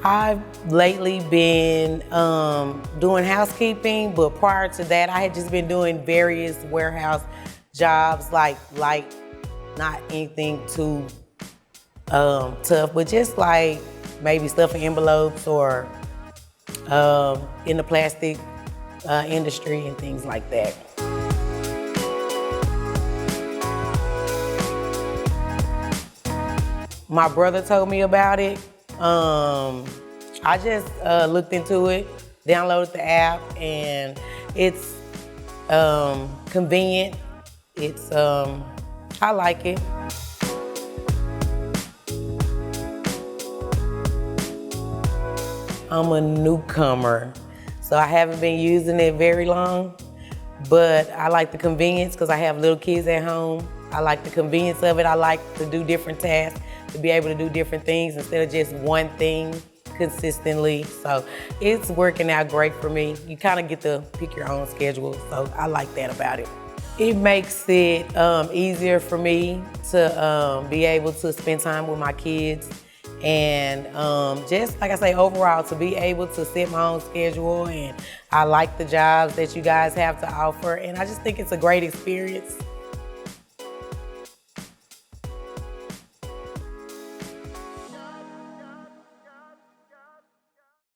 I've lately been doing housekeeping, but prior to that, I had just been doing various warehouse jobs, like not anything too tough, but just like maybe stuffing envelopes or in the plastic industry and things like that. My brother told me about it. I just looked into it, downloaded the app, and it's convenient. It's I like it. I'm a newcomer, so I haven't been using it very long, but I like the convenience because I have little kids at home. I like the convenience of it. I like to do different tasks, to be able to do different things instead of just one thing consistently. So it's working out great for me. You kind of get to pick your own schedule, so I like that about it. It makes it easier for me to be able to spend time with my kids, and just like I say, overall, to be able to set my own schedule. And I like the jobs that you guys have to offer, and I just think it's a great experience.